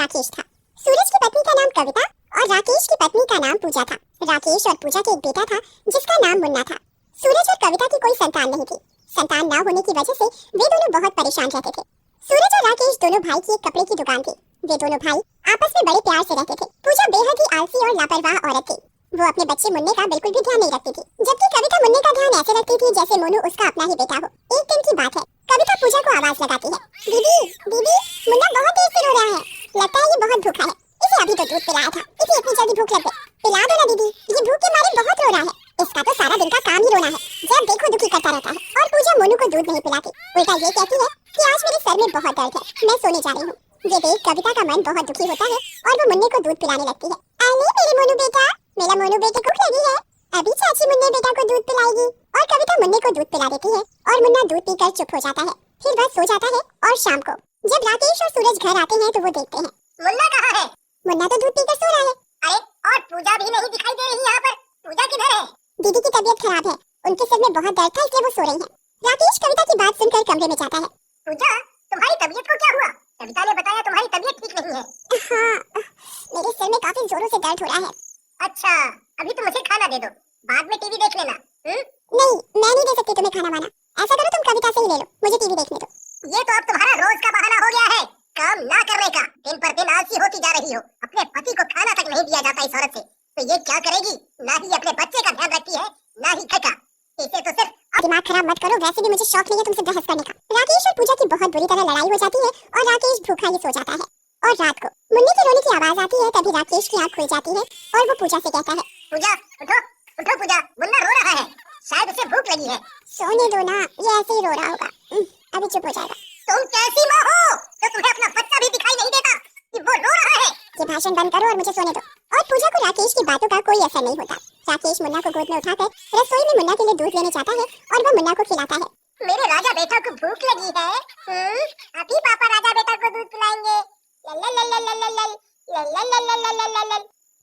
राकेश था। सूरज की पत्नी का नाम कविता और राकेश की पत्नी का नाम पूजा था। राकेश और पूजा के एक बेटा था जिसका नाम मुन्ना था। सूरज और कविता की कोई संतान नहीं थी। संतान ना होने की वजह से वे दोनों बहुत परेशान रहते थे। सूरज और राकेश दोनों भाई की एक कपड़े की दुकान थी। वे दोनों भाई आपस में बड़े प्यार से रहते थे। पूजा बेहद ही आलसी और लापरवाह औरत थी। वो अपने बच्चे मुन्ने का बिल्कुल भी ध्यान नहीं रखती थी, जबकि कविता मुन्ने का ध्यान ऐसे रखती थी जैसे मोनू उसका अपना ही बेटा हो। एक दिन की बात है, कविता पूजा को आवाज लगाती है, दीदी दीदी, मुन्ना बहुत तेज से रो रहा है, लगता है ये बहुत भूखा है। इसे अभी तो दूध पिलाया था, इसे इतनी जल्दी भूख लग गई, पिला दो ना दीदी, ये भूख के मारे बहुत रो रहा है। इसका तो सारा दिन का काम ही रोना है, जब देखो दुखी करता रहता है। और पूजा मोनू को दूध नहीं पिलाती, उल्टा ये कहती है कि आज मेरे सर में बहुत दर्द है, मैं सोने जा रही हूँ। ये देख कविता का मन बहुत दुखी होता है और वो मुन्ने को दूध पिलाने लगती है। अरे मेरे मोनू बेटा, मेरा मोनू बेटे को भूख लगी है, अभी चाची मुन्ने बेटा को दूध पिलाएगी। और कविता मुन्ने को दूध पिला देती है और मुन्ना दूध पीकर चुप हो जाता है। फिर वह सो जाता है और शाम को जब राकेश और सूरज घर आते हैं तो वो देखते हैं, मुन्ना कहाँ है? मुन्ना तो दूध पीकर सो रहा है। अरे और पूजा भी नहीं दिखाई दे रही यहाँ पर, पूजा किधर है? दीदी की तबीयत खराब है, उनके सिर में बहुत दर्द था इसलिए वो सो रही है। राकेश कविता की बात सुनकर कमरे में जाता है। पूजा, तुम्हारी तबीयत को क्या हुआ? कविता ने बताया तुम्हारी तबीयत ठीक नहीं है। हाँ, मेरे सिर में काफी जोरों से दर्द हो रहा है। अच्छा, अभी तुम मुझे खाना दे दो, बाद में टीवी देख लेना। नहीं, मैं नहीं दे सकती तुम्हें खाना वाना, ऐसा करो तुम कविता से ही ले लो, मुझे टीवी देखने दो। ये तो अब तुम्हारा रोज का बहाना हो गया है, काम ना करने का। दिन पर दिन आलसी होती जा रही हो, अपने पति को खाना तक नहीं दिया जाता इस औरत से, तो ये क्या करेगी? ना ही अपने बच्चे का ध्यान रखती है, ना ही घर का। इसे तो सिर्फ दिमाग खराब मत करो, वैसे भी मुझे शौक नहीं है तुमसे बहस करने का। राकेश और पूजा की बहुत बुरी तरह लड़ाई हो जाती है और राकेश भूखा ही सो जाता है। और रात को मुन्ने की रोने की आवाज आती है, तभी राकेश की आंख खुल जाती है और वो पूजा से कहता है, पूजा उठो, उठो पूजा, मुन्ना रो रहा है, शायद उसे भूख लगी है। सोने दो ना, ये ऐसे ही रो रहा होगा, अभी चुप हो जाएगा। तुम कैसी माँ हो तो तुम्हें अपना बच्चा भी दिखाई नहीं देता कि वो रो रहा है? ये भाषण बंद करो और मुझे सोने दो। और पूजा को राकेश की बातों का कोई असर नहीं होता। राकेश मुन्ना को गोद में उठाकर रसोई में मुन्ना के लिए दूध लेने जाता है और वो मुन्ना को खिलाता है। मेरे राजा बेटा को भूख लगी है, अभी पापा राजा बेटा को दूध पिलाएंगे।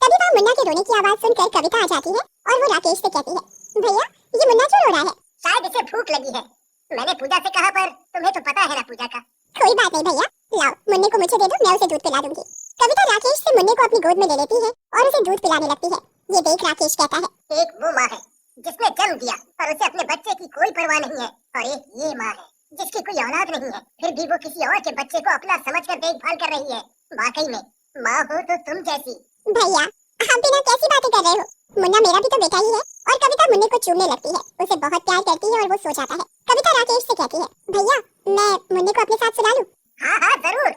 तभी वहाँ मुन्ना के रोने की आवाज सुनकर कविता आ जाती है और वो राकेश से कहती है, भैया ये मुन्ना क्यों रो रहा है? शायद इसे भूख लगी है, मैंने पूजा से कहा, पर तुम्हें तो पता है ना पूजा का। कोई बात नहीं भैया, लाओ मुन्ने को मुझे दे दो, मैं उसे दूध पिला दूंगी। कविता राकेश से मुन्ने को अपनी गोद में ले लेती है और उसे दूध पिलाने लगती है। ये देख राकेश कहता है, एक वो माँ है जिसने जन्म दिया पर उसे अपने बच्चे की कोई परवाह नहीं है, और एक ये माँ है जिसकी कोई औलाद नहीं है, फिर भी वो किसी और के बच्चे को अपना समझकर देखभाल कर रही है। वाकई में माँ हो तो तुम जैसी। भैया आप बिना कैसी बातें कर रहे हो, मुन्ना मेरा भी तो बेटा ही है। और कविता मुन्ने को चूमने लगती है, उसे बहुत प्यार करती है और वो सो जाता है। कविता राकेश से कहती है, भैया मैं मुन्ने को अपने साथ सुला लूं? हाँ हाँ जरूर,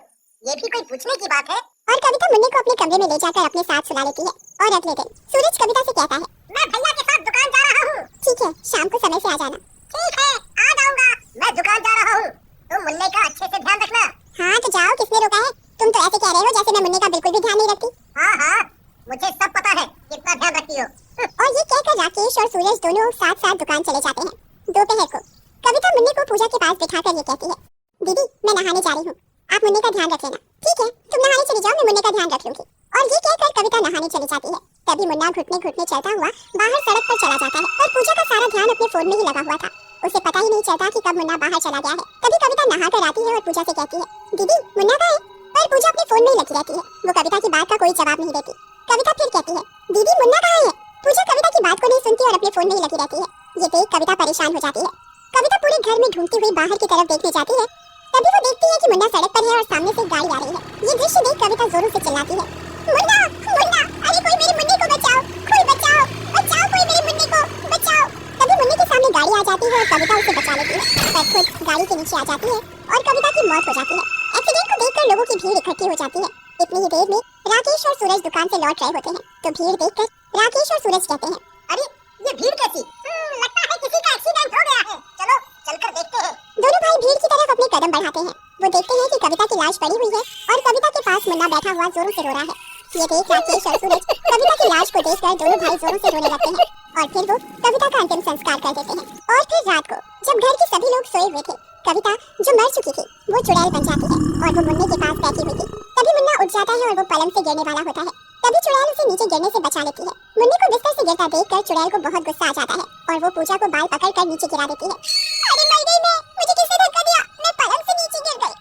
ये भी कोई पूछने की बात है। और कविता मुन्ने को अपने कमरे में ले जाकर अपने साथ सुला लेती है। और अगले दिन सूरज कविता से कहता है, मैं भैया के साथ दुकान जा रहा हूँ। ठीक है, शाम को समय से आ जाना। ठीक है, आ जाऊंगा, मैं दुकान जा रहा हूँ, तुम मुन्ने का अच्छे से ध्यान रखना। हाँ तो जाओ, किसने रोका है? तुम तो ऐसे कह रहे हो जैसे मैं मुन्ने का बिल्कुल भी ध्यान नहीं रखती। हाँ हाँ, मुझे सब पता है कितना ध्यान रखती हो। और ये कहकर राकेश और सूरज दोनों साथ साथ दुकान चले जाते हैं। दोपहर को कविता मुन्ने को पूजा के पास बिठाकर ये कहती है, दीदी मैं नहाने जा रही हूँ, आप मुन्ने का ध्यान रख लेना। ठीक है, तुम नहाने चली जाओ, मैं मुन्ने का ध्यान रख लूंगी। और ये कहकर कविता नहाने चली जाती है। तभी मुन्ना घुटने घुटने चलता हुआ बाहर सड़क पर चला जाता है और पूजा का सारा ध्यान अपने फोन में ही लगा हुआ था। उसे पता ही नहीं चलता कि कब मुन्ना बाहर चला गया है। तभी कविता नहा कर आती है और पूजा से कहती है, दीदी मुन्ना कहाँ है? पर पूजा अपने फोन में ही लगी रहती है, वो कविता की बात का कोई जवाब नहीं देती। कविता फिर कहती है, दीदी मुन्ना कहाँ है? पूजा कविता की बात को नहीं सुनती और अपने फोन में ही लगी रहती है। ये देख कविता परेशान हो जाती है। कविता पूरे घर में ढूंढती हुई बाहर की तरफ देखने जाती है। तभी वो देखती है कि मुन्ना सड़क पर है और सामने से एक गाड़ी आ रही है। ये दृश्य देख कविता जोरों से चिल्लाती है, मुन्ना मुन्ना, अरे कोई मेरे मुन्ने को बचाओ, कोई बचाओ बचाओ, कोई मेरे मुन्ने को बचाओ। तभी मुन्ने के सामने गाड़ी आ जाती है और कविता उसे बचा लेती है, पर खुद गाड़ी के नीचे आ जाती है और कविता की मौत हो जाती है। एक्सीडेंट को देखकर लोगों की भीड़ इकट्ठी हो जाती है। इतनी ही देर में राकेश और सूरज दुकान से लौट रहे होते हैं, तो भीड़ देखकर राकेश और सूरज कहते हैं, अरे ये भीड़ कैसी? लगता है किसी का एक्सीडेंट हो गया है, चलो चलकर देखते हैं। दोनों भाई भीड़ की तरफ अपने कदम बढ़ाते हैं। वो देखते हैं कि कविता की लाश पड़ी हुई है और कविता के पास मुन्ना बैठा हुआ जोरों से रो रहा है। ये देख राकेश और सूरज कविता की लाश को देखकर दोनों भाई जोरों से रोने लगते हैं और फिर वो कविता का अंतिम संस्कार कर देते हैं। और फिर रात को जब घर के सभी लोग सोए हुए थे, कविता जो मर चुकी थी वो चुड़ैल बन जाती है और वो मुन्ने के पास बैठी हुई थी। तभी मुन्ना उठ जाता है और वो पलंग से गिरने वाला होता है। तभी चुड़ैल उसे नीचे गिरने से बचा लेती है। मुन्ने को बिस्तर से गिरता देखकर चुड़ैल को बहुत गुस्सा आ जाता है और वो पूजा को बाल पकड़कर नीचे गिरा देती है। अरे मर गई मैं, मुझे किसने धक्का दिया, मैं पलंग से नीचे गिर गई।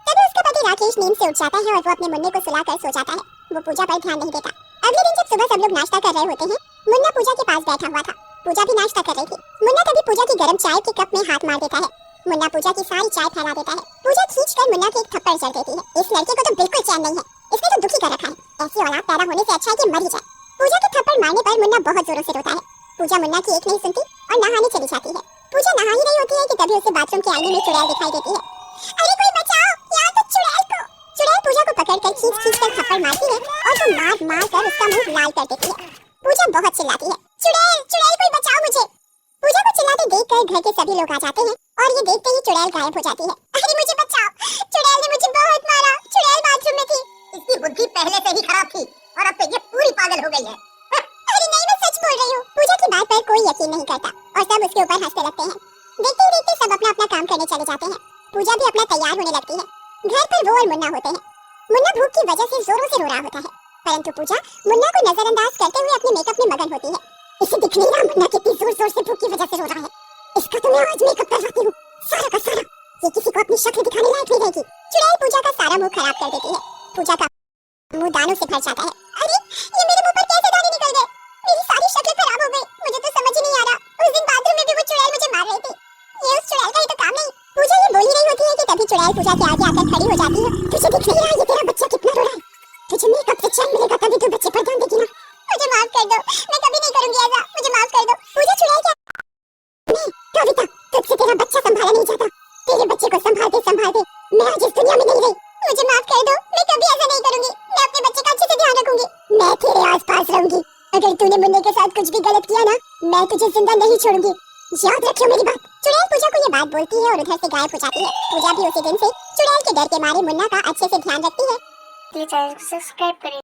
तभी उसका पति राकेश नींद से उठ जाता है और वो अपने मुन्ने को सुलाकर सो जाता है। वो पूजा पर ध्यान नहीं देता। अगले दिन जब सुबह सब लोग नाश्ता कर रहे होते हैं, मुन्ना पूजा के पास बैठा हुआ था। पूजा भी नाश्ता कर रही थी। मुन्ना तभी पूजा की गर्म चाय के कप में हाथ मार देता है। मुन्ना पूजा की सारी चाय फैला देता है। पूजा खींचकर मुन्ना के एक थप्पड़ जड़ देती है। इस लड़के को तो बिल्कुल चैन नहीं है, इसने तो दुखी कर रखा है। ऐसी औलाद पैदा होने से अच्छा है कि मर ही जाए। पूजा के थप्पड़ मारने पर मुन्ना बहुत जोरों से रोता है। पूजा मुन्ना की एक नहीं सुनती और नहाने चली जाती है। पूजा नहा ही रही होती है कि तभी उसे बाथरूम के आईने में चुड़ैल दिखाई देती है। अरे कोई बचाओ, यार तो चुड़ैल को। चुड़ैल पूजा को पकड़कर खींच कर थप्पड़ मारती है और वो मार कर उसका मुंह लाल कर देती है। पूजा बहुत चिल्लाती है, चुड़ैल चुड़ैल कोई बचाओ मुझे। पूजा को चिल्लाते देखकर घर के सभी लोग आ जाते हैं और ये देखते ही चुड़ैल गायब हो जाती है। अरे मुझे बचाओ, चुड़ैल ने मुझे बहुत मारा, चुड़ैल बाथरूम में थी। इसकी बुद्धि पहले से ही खराब थी और अब तो ये पूरी पागल हो गई है। अरे नहीं, मैं सच बोल रही हूँ। पूजा की बात पर कोई यकीन नहीं करता और सब उसके ऊपर हंसने लगते हैं। देखते ही देखते सब अपना अपना काम करने चले जाते हैं। पूजा भी अपना तैयार होने लगती है। घर पर वो और मुन्ना होते हैं। मुन्ना भूख की वजह से जोरों से रो रहा होता है, परंतु पूजा मुन्ना को नजरअंदाज करते हुए अपने मेकअप में मगन होती है। इसे दिख नहीं रहा मुन्ना कितनी जोर जोर से भूख की वजह से रो रहा है। इसका तो मैं आज मेकअप करवाती हूँ, सारा का सारा। ये किसी को अपनी शक्ल दिखाने लायक नहीं रहेगी। चुड़ैल पूजा का सारा मुंह खराब कर देती है। पूजा का मुंह दानों से भर जाता है। अरे ये मेरे मुंह पर कैसे दाने निकल गए? मेरी सारी शक्ल खराब हो गई। मुझे तो समझ ही नहीं आ रहा। उस दिन बाथरूम में भी वो चुड़ैल मुझे मार रही थी। ये उस चुड़ैल का ही तो काम नहीं। पूजा ये बोल ही रही होती है कि तभी चुड़ैल पूजा के आगे आकर खड़ी हो जाती है। तुझे दिख नहीं रहा ये तेरा बच्चा कितना रो रहा है? तुझे मेकअप से चैन मिलेगा तभी तू बच्चे पर ध्यान देगी ना। मुझे माफ कर दो, मैं कभी नहीं करूंगी ऐसा। मुझे माफ कर दो। पूजा चुड़ैल क्या नहीं कविता, तुझसे तेरा बच्चा संभाला नहीं जाता। तेरे बच्चे को संभालते संभालते मैं आज इस दुनिया में नहीं रही। मुझे माफ कर दो, मैं कभी ऐसा नहीं करूंगी। मैं अपने बच्चे का अच्छे से ध्यान रखूंगी। मैं तेरे आसपास रहूंगी। अगर तूने मुन्ने के साथ कुछ भी गलत किया ना, मैं तुझे जिंदा नहीं छोड़ूंगी। याद रखियो मेरी बात। चुड़ैल पूजा को ये बात बोलती है और उधर से गायब हो जाती है। पूजा भी उसी दिन से चुड़ैल के डर के मारे मुन्ना का अच्छे से ध्यान रखती है। प्लीज सब्सक्राइब करें।